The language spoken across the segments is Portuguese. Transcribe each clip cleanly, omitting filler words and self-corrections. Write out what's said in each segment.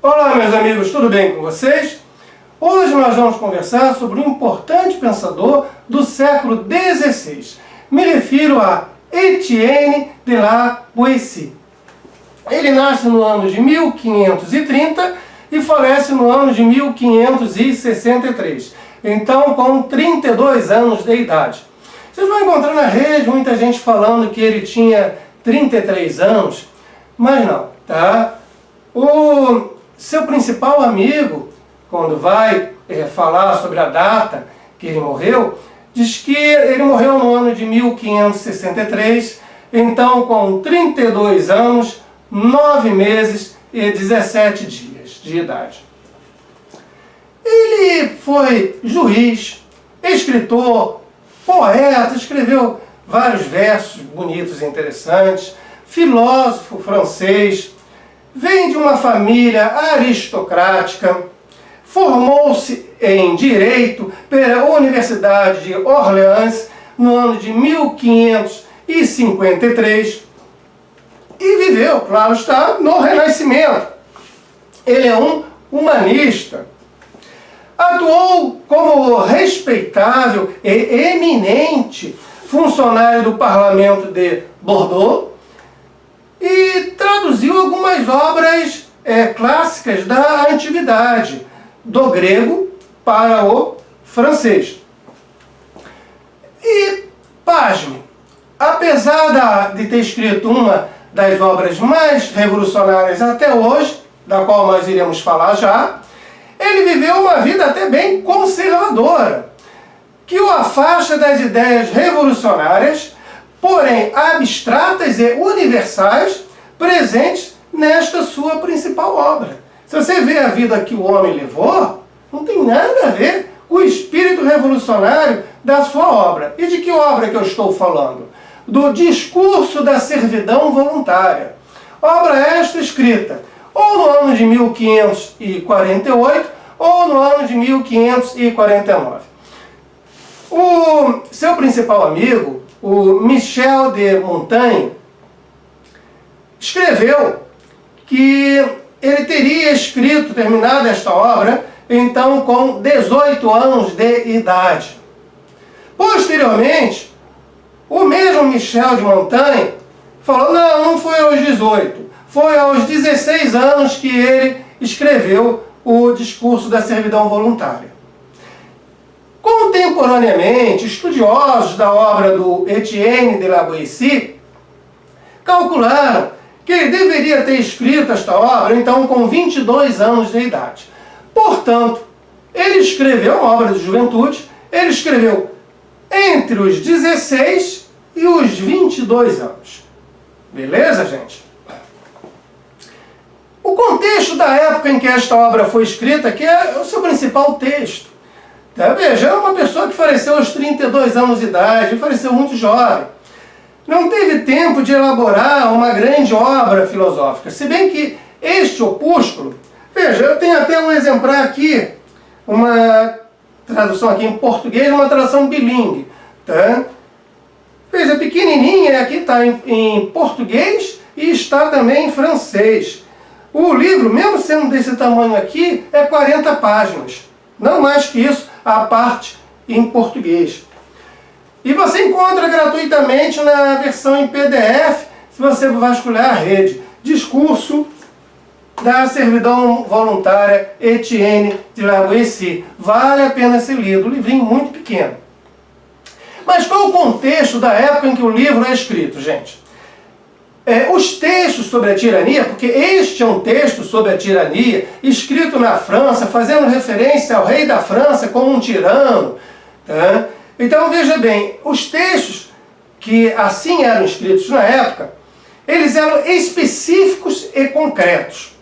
Olá, meus amigos, tudo bem com vocês? Hoje nós vamos conversar sobre um importante pensador do século XVI. Me refiro a Étienne de la Boétie. Ele nasce no ano de 1530 e falece no ano de 1563. Então, com 32 anos de idade. Vocês vão encontrar na rede muita gente falando que ele tinha 33 anos, mas não, tá? O seu principal amigo, quando vai falar sobre a data que ele morreu, diz que ele morreu no ano de 1563, então com 32 anos, 9 meses e 17 dias de idade. Ele foi juiz, escritor, poeta, escreveu vários versos bonitos e interessantes, filósofo francês, vem de uma família aristocrática, formou-se em Direito pela Universidade de Orleans no ano de 1553 e viveu, claro está, no Renascimento. Ele é um humanista. Atuou como respeitável e eminente funcionário do Parlamento de Bordeaux e traduziu algumas obras clássicas da antiguidade, do grego para o francês. E, pasme, apesar de ter escrito uma das obras mais revolucionárias até hoje, da qual nós iremos falar já, ele viveu uma vida até bem conservadora, que o afasta das ideias revolucionárias, porém abstratas e universais, presentes nesta sua principal obra. Se você vê a vida que o homem levou, não tem nada a ver com o espírito revolucionário da sua obra. E de que obra que eu estou falando? Do Discurso da Servidão Voluntária. Obra esta escrita ou no ano de 1548 ou no ano de 1549. O seu principal amigo, o Michel de Montaigne, escreveu que ele teria terminado esta obra, então com 18 anos de idade. Posteriormente, o mesmo Michel de Montaigne falou, não foi aos 18, foi aos 16 anos que ele escreveu o Discurso da Servidão Voluntária. Contemporaneamente, estudiosos da obra do Étienne de la Boétie calcularam que ele deveria ter escrito esta obra, então, com 22 anos de idade. Portanto, ele escreveu uma obra de juventude, ele escreveu entre os 16 e os 22 anos. Beleza, gente? O contexto da época em que esta obra foi escrita, que é o seu principal texto. Veja, é uma pessoa que faleceu aos 32 anos de idade, faleceu muito jovem. Não teve tempo de elaborar uma grande obra filosófica. Se bem que este opúsculo, veja, eu tenho até um exemplar aqui, uma tradução aqui em português, uma tradução bilíngue. Tá? Veja, pequenininha, aqui está em português e está também em francês. O livro, mesmo sendo desse tamanho aqui, é 40 páginas. Não mais que isso, a parte em português. E você encontra gratuitamente na versão em PDF, se você vasculhar a rede. Discurso da Servidão Voluntária, Étienne de la Boétie. Vale a pena ser lido, um livrinho muito pequeno. Mas qual o contexto da época em que o livro é escrito, gente? Os textos sobre a tirania, porque este é um texto sobre a tirania, escrito na França, fazendo referência ao rei da França como um tirano. Tá? Então, veja bem, os textos que assim eram escritos na época, eles eram específicos e concretos.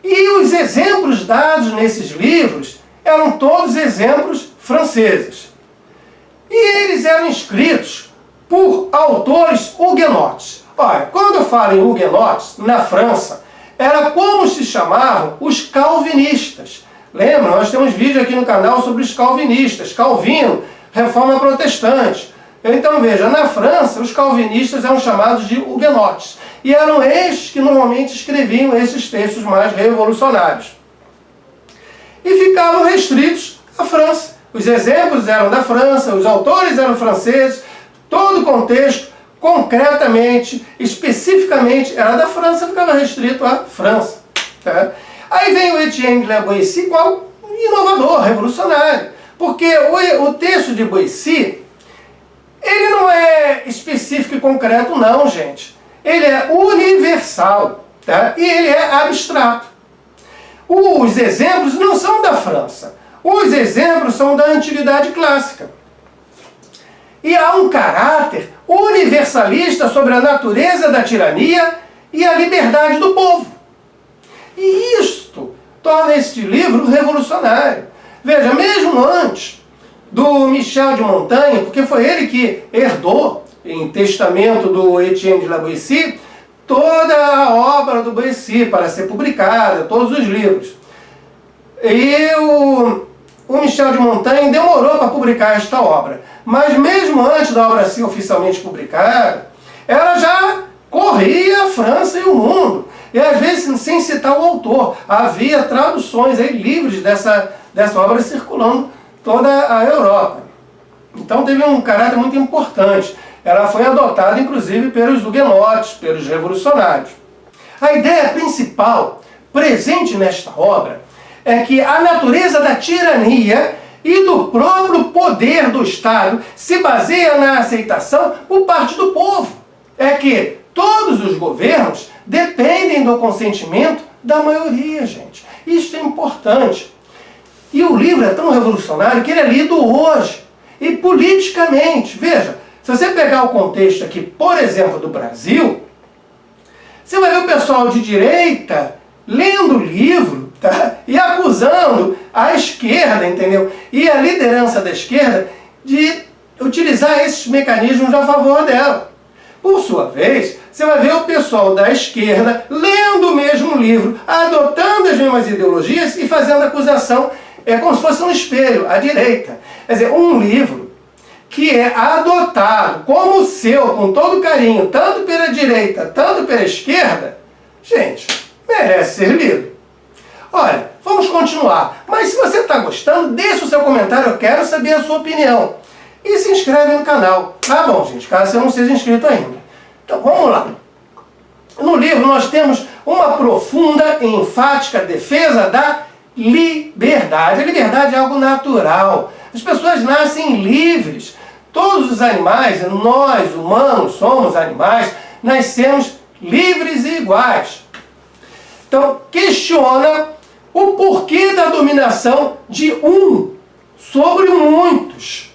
E os exemplos dados nesses livros eram todos exemplos franceses. E eles eram escritos por autores huguenotes. Olha, quando eu falo em huguenotes, na França, era como se chamavam os calvinistas. Lembra? Nós temos vídeo aqui no canal sobre os calvinistas. Calvino, Reforma Protestante. Então veja, na França os calvinistas eram chamados de huguenotes, e eram estes que normalmente escreviam esses textos mais revolucionários. E ficavam restritos à França. Os exemplos eram da França, os autores eram franceses, todo o contexto, concretamente, especificamente, era da França, ficava restrito à França. Tá? Aí vem o Etienne de La Boétie, igual inovador, revolucionário. Porque o texto de Boétie, ele não é específico e concreto não, gente. Ele é universal, tá? E ele é abstrato. Os exemplos não são da França. Os exemplos são da Antiguidade Clássica. E há um caráter universalista sobre a natureza da tirania e a liberdade do povo. E isto torna este livro revolucionário. Veja, mesmo antes do Michel de Montaigne, porque foi ele que herdou, em testamento do Etienne de La Boétie, toda a obra do Boétie para ser publicada, todos os livros. E o Michel de Montaigne demorou para publicar esta obra. Mas mesmo antes da obra ser oficialmente publicada, ela já corria a França e o mundo. E às vezes sem citar o autor. Havia traduções aí, livres dessa obra circulando toda a Europa. Então teve um caráter muito importante. Ela foi adotada inclusive pelos huguenotes, pelos revolucionários. A ideia principal presente nesta obra é que a natureza da tirania e do próprio poder do Estado se baseia na aceitação por parte do povo. É que todos os governos dependem do consentimento da maioria, gente. Isso é importante. E o livro é tão revolucionário que ele é lido hoje. E politicamente, veja, se você pegar o contexto aqui, por exemplo, do Brasil, você vai ver o pessoal de direita lendo o livro, tá? E acusando a esquerda, entendeu? E a liderança da esquerda de utilizar esses mecanismos a favor dela. Por sua vez, você vai ver o pessoal da esquerda lendo o mesmo livro, adotando as mesmas ideologias e fazendo acusação, como se fosse um espelho, à direita. Quer dizer, um livro que é adotado como seu, com todo carinho, tanto pela direita, tanto pela esquerda, gente, merece ser lido. Olha, vamos continuar. Mas se você está gostando, deixa o seu comentário, eu quero saber a sua opinião. E se inscreve no canal. Tá bom, gente, caso você não seja inscrito ainda. Então, vamos lá. No livro nós temos uma profunda e enfática defesa da liberdade. A liberdade é algo natural. As pessoas nascem livres. Todos os animais, nós humanos somos animais, nascemos livres e iguais. Então, questiona o porquê da dominação de um sobre muitos.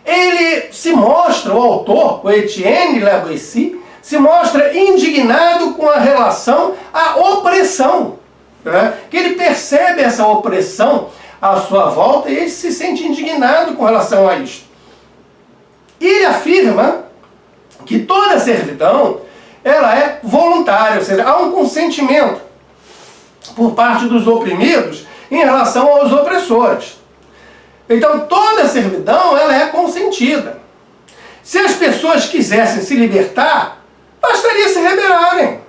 Ele se mostra, o autor, o Etienne de La Boétie, se mostra indignado com a relação à opressão. Né? Que ele percebe essa opressão à sua volta e ele se sente indignado com relação a isto. E ele afirma que toda servidão ela é voluntária, ou seja, há um consentimento por parte dos oprimidos em relação aos opressores. Então toda servidão ela é consentida. Se as pessoas quisessem se libertar, bastaria se rebelarem.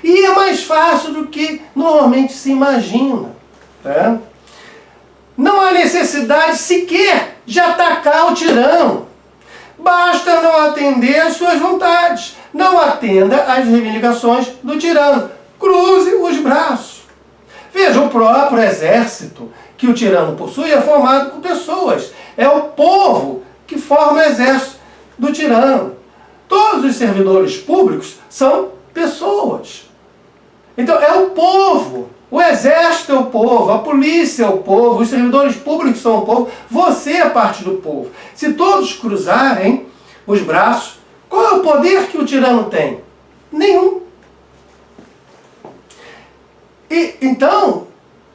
E é mais fácil do que normalmente se imagina. Tá? Não há necessidade sequer de atacar o tirano. Basta não atender às suas vontades. Não atenda às reivindicações do tirano. Cruze os braços. Veja, o próprio exército que o tirano possui é formado por pessoas. É o povo que forma o exército do tirano. Todos os servidores públicos são pessoas. Então é o povo. O exército é o povo, a polícia é o povo, os servidores públicos são o povo, você é parte do povo. Se todos cruzarem os braços, qual é o poder que o tirano tem? Nenhum. E então,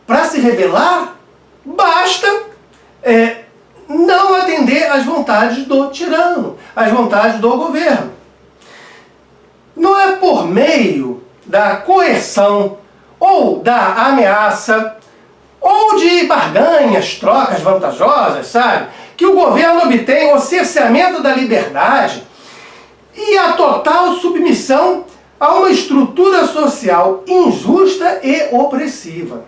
para se rebelar, basta não atender às vontades do tirano, às vontades do governo. Não é por meio da coerção, ou da ameaça, ou de barganhas, trocas vantajosas, sabe? que o governo obtenha o cerceamento da liberdade e a total submissão a uma estrutura social injusta e opressiva.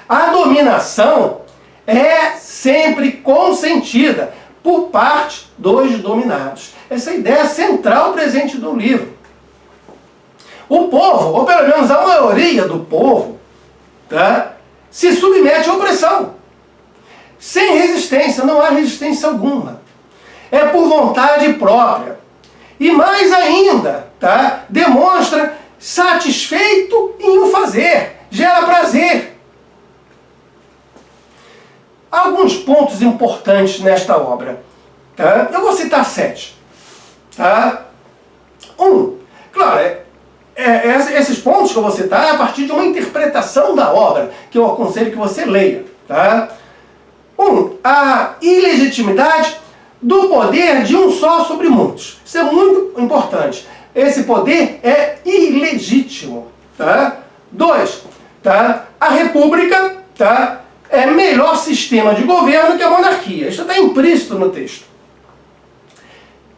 A dominação é sempre consentida por parte dos dominados. Essa é a ideia central presente no livro. O povo, ou pelo menos a maioria do povo, tá, se submete à opressão. Sem resistência, não há resistência alguma. É por vontade própria. E mais ainda, tá, demonstra satisfeito em o fazer, gera prazer. Alguns pontos importantes nesta obra. Tá? Eu vou citar 7. Tá? Claro, esses pontos que eu vou citar é a partir de uma interpretação da obra, que eu aconselho que você leia. Tá? A ilegitimidade do poder de um só sobre muitos. Isso é muito importante. Esse poder é ilegítimo. Tá? 2. Tá? A república, tá, é melhor sistema de governo que a monarquia. Isso está implícito no texto.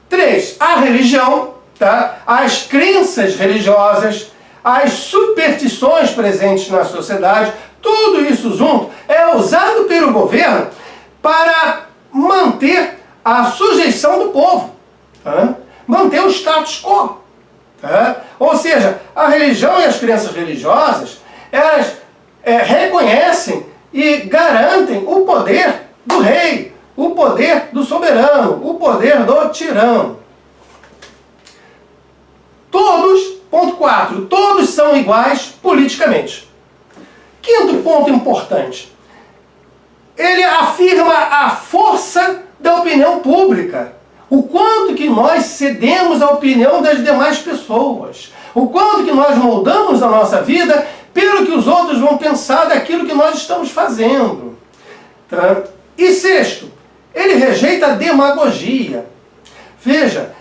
3. A religião, tá? As crenças religiosas, as superstições presentes na sociedade, tudo isso junto é usado pelo governo para manter a sujeição do povo, tá? Manter o status quo. Tá? Ou seja, a religião e as crenças religiosas, elas reconhecem e garantem o poder do rei, o poder do soberano, o poder do tirano. Ponto 4, todos são iguais politicamente. 5º ponto importante, ele afirma a força da opinião pública. O quanto que nós cedemos à opinião das demais pessoas. O quanto que nós moldamos a nossa vida pelo que os outros vão pensar daquilo que nós estamos fazendo. Tá? E 6º, ele rejeita a demagogia. Veja,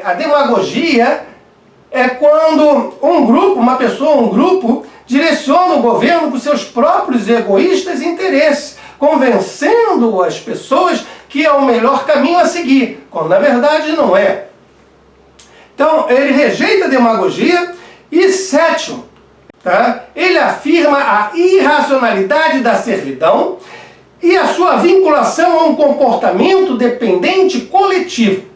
a demagogia é quando uma pessoa, um grupo, direciona o governo para os seus próprios egoístas interesses, convencendo as pessoas que é o melhor caminho a seguir, quando na verdade não é. Então, ele rejeita a demagogia. E 7º, tá? Ele afirma a irracionalidade da servidão e a sua vinculação a um comportamento dependente coletivo.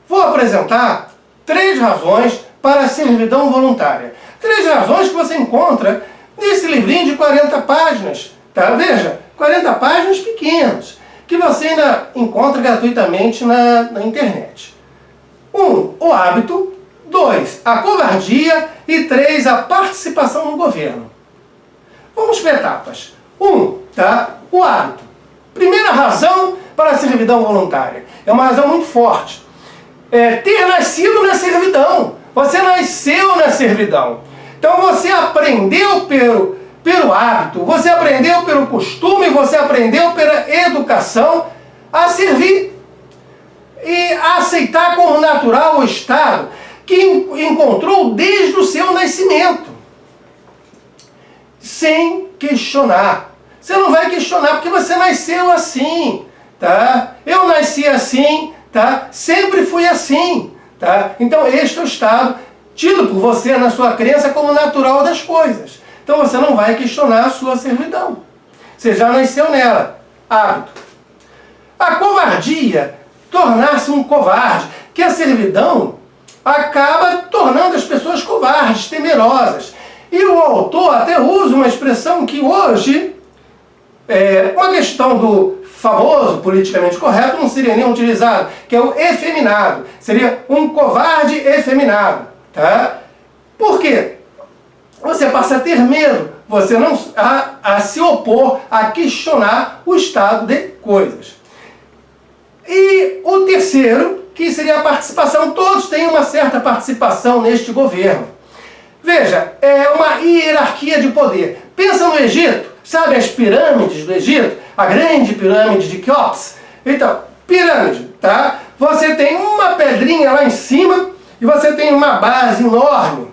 Vou apresentar 3 razões para a servidão voluntária. 3 razões que você encontra nesse livrinho de 40 páginas. Tá? Veja, 40 páginas pequenas, que você ainda encontra gratuitamente na internet. 1. O hábito. 2. A covardia. E 3. A participação no governo. Vamos por etapas. 1. Tá? O hábito. Primeira razão para a servidão voluntária. É uma razão muito forte. Ter nascido na servidão. Você nasceu na servidão. Então você aprendeu pelo hábito, você aprendeu pelo costume, você aprendeu pela educação a servir e a aceitar como natural o estado que encontrou desde o seu nascimento, sem questionar. Você não vai questionar porque você nasceu assim, tá? Eu nasci assim, tá? Sempre fui assim, tá? Então este é o estado tido por você na sua crença como natural das coisas. Então você não vai questionar a sua servidão. Você já nasceu nela. Hábito. A covardia, tornar-se um covarde, que a servidão acaba tornando as pessoas covardes, temerosas. E o autor até usa uma expressão que hoje, uma questão do famoso politicamente correto, não seria nem utilizado, que é o efeminado. Seria um covarde efeminado. Tá? Por quê? Você passa a ter medo, você não a se opor, a questionar o estado de coisas. E o terceiro, que seria a participação. Todos têm uma certa participação neste governo. Veja, é uma hierarquia de poder. Pensa no Egito, sabe as pirâmides do Egito? A grande pirâmide de Quéops. Então, pirâmide, tá? Você tem uma pedrinha lá em cima e você tem uma base enorme.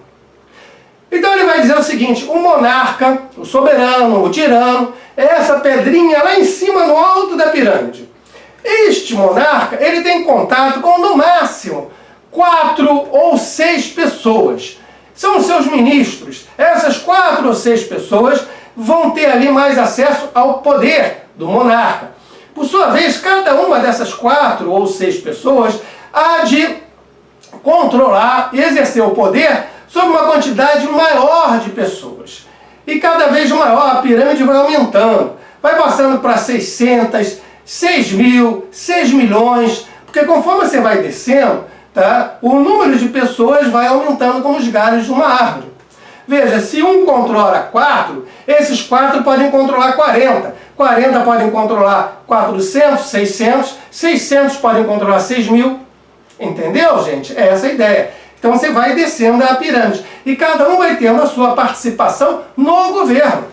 Então ele vai dizer o seguinte: o monarca, o soberano, o tirano, é essa pedrinha lá em cima no alto da pirâmide. Este monarca, ele tem contato com, no máximo, 4 ou 6 pessoas. São os seus ministros. Essas 4 ou 6 pessoas vão ter ali mais acesso ao poder do monarca. Por sua vez, cada uma dessas 4 ou 6 pessoas há de controlar e exercer o poder sobre uma quantidade maior de pessoas. E cada vez maior a pirâmide vai aumentando. Vai passando para 600, 6 mil, 6 milhões, porque conforme você vai descendo, tá, o número de pessoas vai aumentando como os galhos de uma árvore. Veja, se um controla 4, esses 4 podem controlar 40. 40 podem controlar 400, 600, 600 podem controlar 6 mil. Entendeu, gente? É essa a ideia. Então você vai descendo a pirâmide. E cada um vai tendo a sua participação no governo.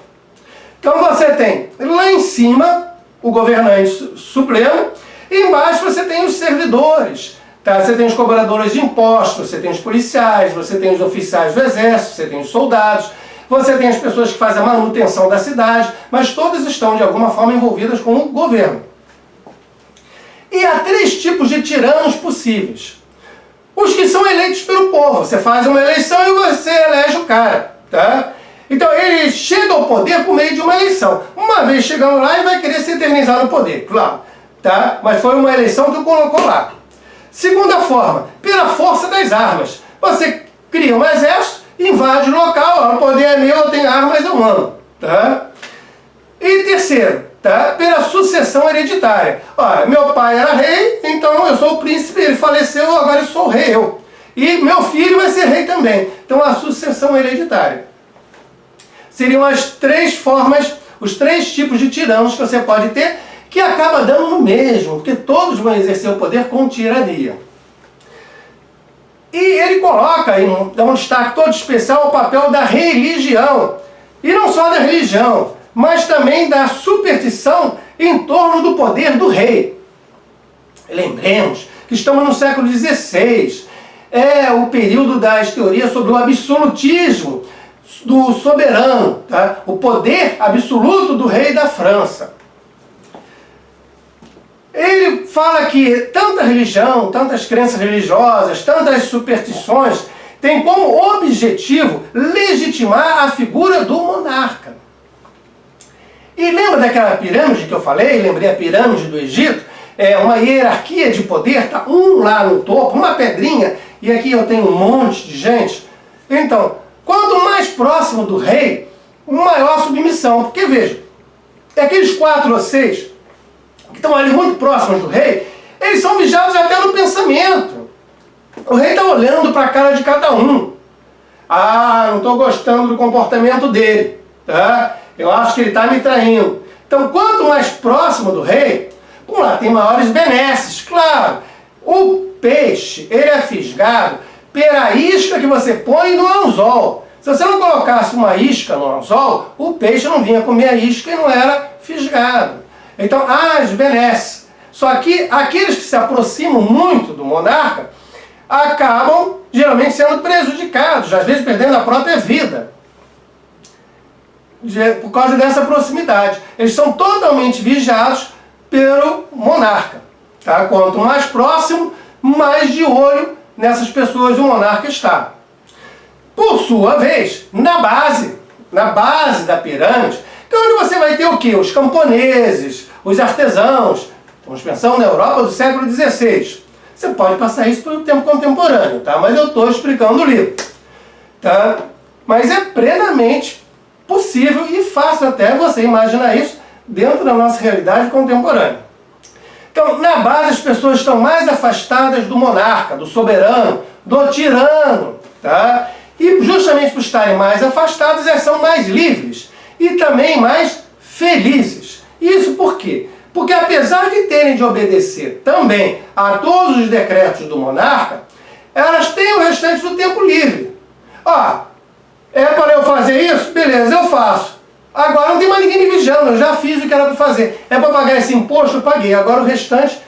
Então você tem lá em cima o governante supremo, e embaixo você tem os servidores. Tá? Você tem os cobradores de impostos, você tem os policiais, você tem os oficiais do exército, você tem os soldados, você tem as pessoas que fazem a manutenção da cidade, mas todas estão de alguma forma envolvidas com o governo. E há 3 tipos de tiranos possíveis. Os que são eleitos pelo povo. Você faz uma eleição e você elege o cara. Tá? Então ele chega ao poder por meio de uma eleição. Uma vez chegando lá, ele vai querer se eternizar no poder, claro. Tá? Mas foi uma eleição que o colocou lá. Segunda forma, pela força das armas. Você cria um exército, invade o local, o poder é meu, eu tenho armas, eu mando. Tá? E terceiro, tá? Pela sucessão hereditária. Olha, meu pai era rei, então eu sou o príncipe, ele faleceu, agora eu sou o rei, eu. E meu filho vai ser rei também. Então a sucessão hereditária. Seriam as 3 formas, os 3 tipos de tiranos que você pode ter, que acaba dando no mesmo, porque todos vão exercer o poder com tirania. E ele coloca, dá um destaque todo especial ao papel da religião. E não só da religião, mas também da superstição em torno do poder do rei. Lembremos que estamos no século XVI. É o período das teorias sobre o absolutismo do soberano, tá? O poder absoluto do rei da França. Ele fala que tanta religião, tantas crenças religiosas, tantas superstições, tem como objetivo legitimar a figura do monarca. E lembra daquela pirâmide que eu falei? Lembrei a pirâmide do Egito? É uma hierarquia de poder, tá um lá no topo, uma pedrinha, e aqui eu tenho um monte de gente. Então, quanto mais próximo do rei, maior submissão. Porque veja, aqueles 4 ou 6 que estão ali muito próximos do rei, eles são vigiados até no pensamento. O rei está olhando para a cara de cada um. Ah, não estou gostando do comportamento dele. Tá? Eu acho que ele está me traindo. Então, quanto mais próximo do rei, por lá tem maiores benesses. Claro, o peixe, ele é fisgado pela isca que você põe no anzol. Se você não colocasse uma isca no anzol, o peixe não vinha comer a isca e não era fisgado. Então, há as benesses. Só que aqueles que se aproximam muito do monarca acabam, geralmente, sendo prejudicados, às vezes perdendo a própria vida, por causa dessa proximidade. Eles são totalmente vigiados pelo monarca. Tá? Quanto mais próximo, mais de olho nessas pessoas o monarca está. Por sua vez, na base da pirâmide, então onde você vai ter o quê? Os camponeses, os artesãos. Estamos pensando na Europa do século XVI. Você pode passar isso pelo tempo contemporâneo, tá? Mas eu estou explicando o livro. Tá? Mas é plenamente possível e fácil até você imaginar isso dentro da nossa realidade contemporânea. Então, na base, as pessoas estão mais afastadas do monarca, do soberano, do tirano. Tá? E justamente por estarem mais afastadas, elas são mais livres e também mais felizes. Isso por quê? Porque apesar de terem de obedecer também a todos os decretos do monarca, elas têm o restante do tempo livre. Ó, é para eu fazer isso? Beleza, eu faço. Agora não tem mais ninguém me vigiando, eu já fiz o que era para fazer. É para pagar esse imposto, eu paguei. Agora o restante,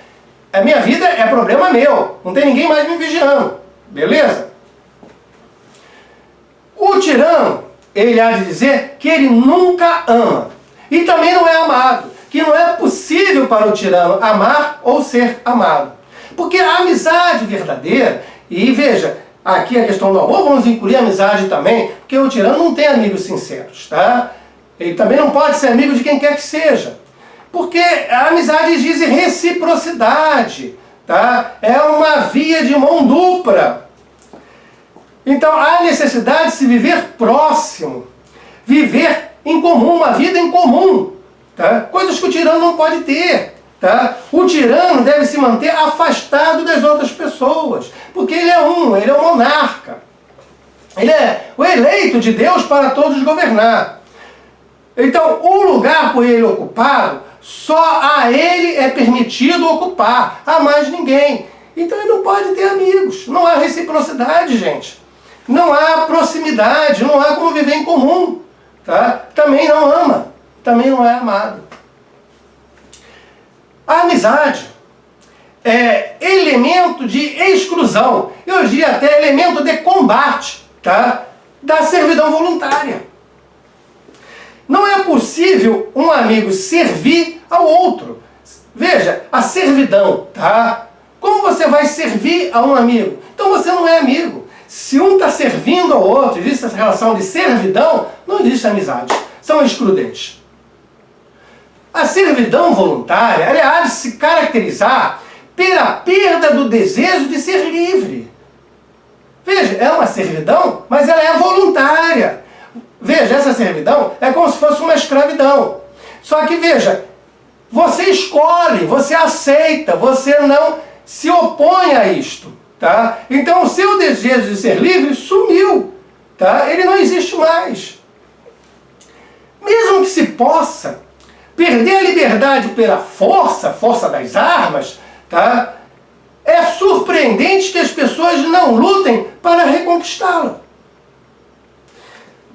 a minha vida é problema meu. Não tem ninguém mais me vigiando. Beleza? O tirano, ele há de dizer que ele nunca ama. E também não é amado. que não é possível para o tirano amar ou ser amado. Porque a amizade verdadeira, e veja, aqui a questão do amor, vamos incluir a amizade também, porque o tirano não tem amigos sinceros, tá? Ele também não pode ser amigo de quem quer que seja. Porque a amizade exige reciprocidade, tá? É uma via de mão dupla. Então há necessidade de se viver próximo, viver em comum, uma vida em comum, tá? Coisas que o tirano não pode ter. Tá? O tirano deve se manter afastado das outras pessoas, porque ele é o monarca. Ele é o eleito de Deus para todos governar. Então, o lugar por ele ocupado, só a ele é permitido ocupar, a mais ninguém. Então ele não pode ter amigos, não há reciprocidade, gente. Não há proximidade, não há como viver em comum. Tá? Também não ama, também não é amado. A amizade é elemento de exclusão, eu diria até elemento de combate, tá? Da servidão voluntária. Não é possível um amigo servir ao outro. Veja, a servidão, tá? Como você vai servir a um amigo? Então você não é amigo. Se um está servindo ao outro, existe essa relação de servidão, não existe amizade. São excludentes. A servidão voluntária, ela há de se caracterizar pela perda do desejo de ser livre. Veja, é uma servidão, mas ela é voluntária. Veja, essa servidão é como se fosse uma escravidão. Só que veja, você escolhe, você aceita, você não se opõe a isto. Tá? Então o seu desejo de ser livre sumiu. Tá? Ele não existe mais. Mesmo que se possa perder a liberdade pela força das armas, tá? É surpreendente que as pessoas não lutem para reconquistá-la.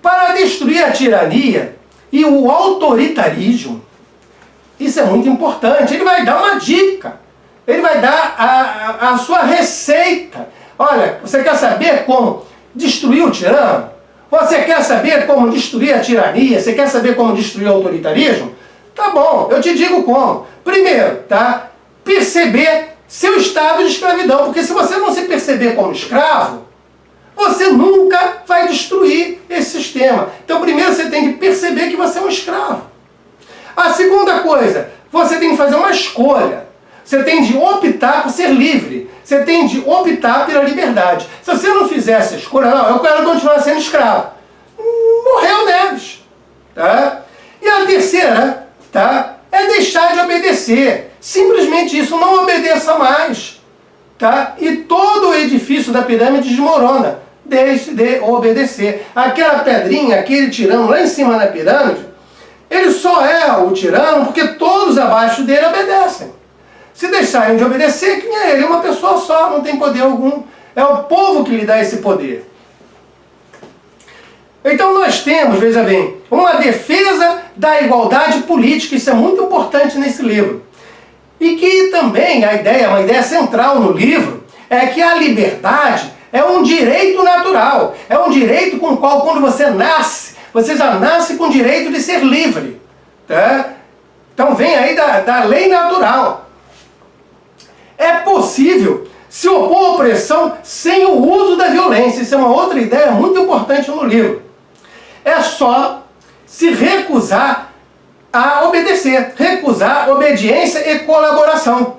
Para destruir a tirania e o autoritarismo, isso é muito importante. Ele vai dar uma dica, ele vai dar a sua receita. Olha, você quer saber como destruir o tirano? Você quer saber como destruir a tirania? Você quer saber como destruir o autoritarismo? Tá bom, eu te digo como. Primeiro, tá? Perceber seu estado de escravidão. Porque se você não se perceber como escravo, você nunca vai destruir esse sistema. Então, primeiro você tem que perceber que você é um escravo. A segunda coisa, você tem que fazer uma escolha. Você tem de optar por ser livre. Você tem de optar pela liberdade. Se você não fizer essa escolha, não, eu quero continuar sendo escravo. Morreu Neves. Tá? E a terceira, tá? É deixar de obedecer. Simplesmente isso, não obedeça mais. Tá? E todo o edifício da pirâmide desmorona. Deixe de obedecer. Aquela pedrinha, aquele tirano lá em cima da pirâmide, ele só é o tirano porque todos abaixo dele obedecem. Se deixarem de obedecer, quem é ele? É uma pessoa só, não tem poder algum. É o povo que lhe dá esse poder. Então nós temos, veja bem, uma defesa da igualdade política, isso é muito importante nesse livro. E que também a ideia, uma ideia central no livro, é que a liberdade é um direito natural, é um direito com o qual quando você nasce, você já nasce com o direito de ser livre. Tá? Então vem aí da lei natural. É possível se opor à opressão sem o uso da violência, isso é uma outra ideia muito importante no livro. É só se recusar a obedecer, recusar obediência e colaboração.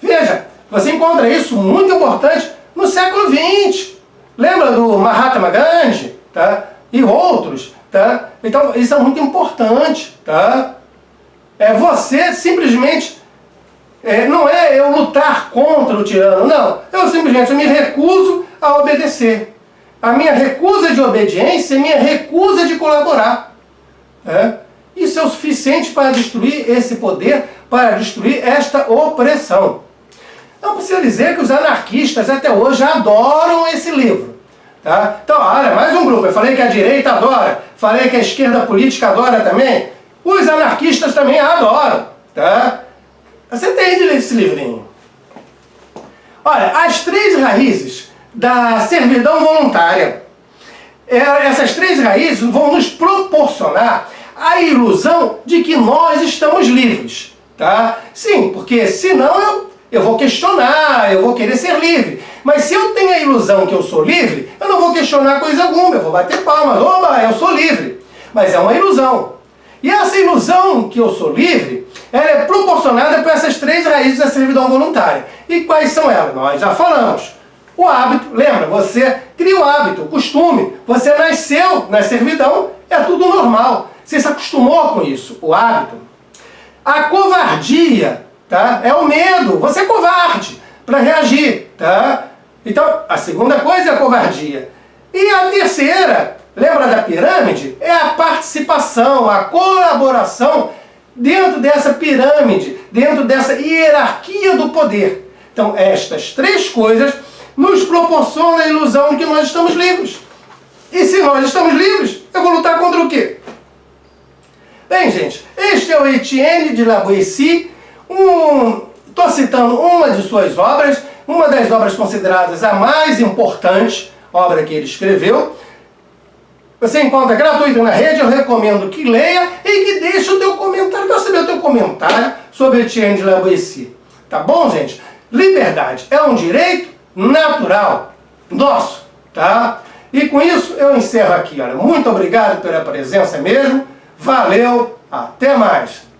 Veja, você encontra isso muito importante no século XX. Lembra do Mahatma Gandhi, tá? E outros, tá? Então, isso é muito importante, tá? É você simplesmente, não é eu lutar contra o tirano, não. Eu simplesmente me recuso a obedecer. A minha recusa de obediência é minha recusa de colaborar. Isso é o suficiente para destruir esse poder, para destruir esta opressão. Não precisa dizer que os anarquistas até hoje adoram esse livro. Tá? Então, olha, mais um grupo. Eu falei que a direita adora, falei que a esquerda política adora também. Os anarquistas também adoram. Tá? Você tem de ler esse livrinho. Olha, as 3 raízes da servidão voluntária. Essas 3 raízes vão nos proporcionar a ilusão de que nós estamos livres, tá? Sim, porque senão eu vou questionar, eu vou querer ser livre. Mas se eu tenho a ilusão que eu sou livre, eu não vou questionar coisa alguma, eu vou bater palmas, oba, eu sou livre. Mas é uma ilusão. E essa ilusão que eu sou livre, ela é proporcionada por essas três raízes da servidão voluntária. E quais são elas? Nós já falamos. O hábito, lembra, você cria o hábito, o costume. Você nasceu na servidão, é tudo normal. Você se acostumou com isso, o hábito. A covardia, tá? É o medo, você é covarde para reagir, tá? Então, a segunda coisa é a covardia. E a terceira, lembra da pirâmide? É a participação, a colaboração dentro dessa pirâmide, dentro dessa hierarquia do poder. Então, estas três coisas nos proporcionam a ilusão de que nós estamos livres. E se nós estamos livres, eu vou lutar contra o quê? Bem, gente, este é o Etienne de La Boétie. Estou citando uma de suas obras, uma das obras consideradas a mais importante obra que ele escreveu. Você encontra gratuito na rede, eu recomendo que leia e que deixe o teu comentário. Quero saber o teu comentário sobre Etienne de La Boétie. Tá bom, gente? Liberdade é um direito natural nosso, tá? E com isso eu encerro aqui. Olha, muito obrigado pela presença mesmo. Valeu, até mais!